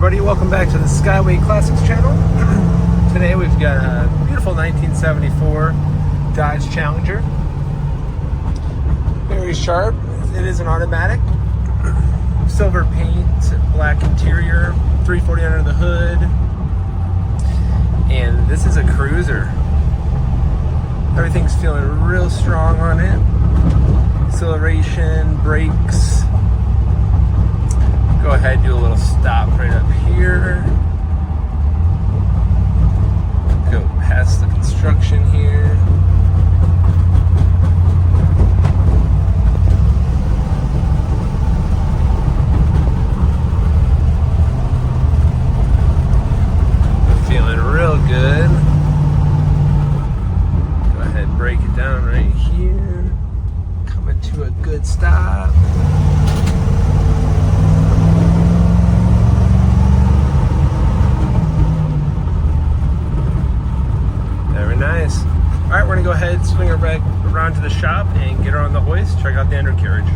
everybody, welcome back to the Skyway Classics channel. Today we've got a beautiful 1974 Dodge Challenger. Very sharp. It is an automatic. Silver paint, black interior, 340 under the hood. And this is a cruiser. Everything's feeling real strong on it. Acceleration, brakes. Go ahead, do a little stop right up here. Go past the construction here. Feeling real good. Go ahead, break it down right here. Coming to a good stop. Nice. All right, we're gonna go ahead, swing her back around to the shop and get her on the hoist, check out the undercarriage.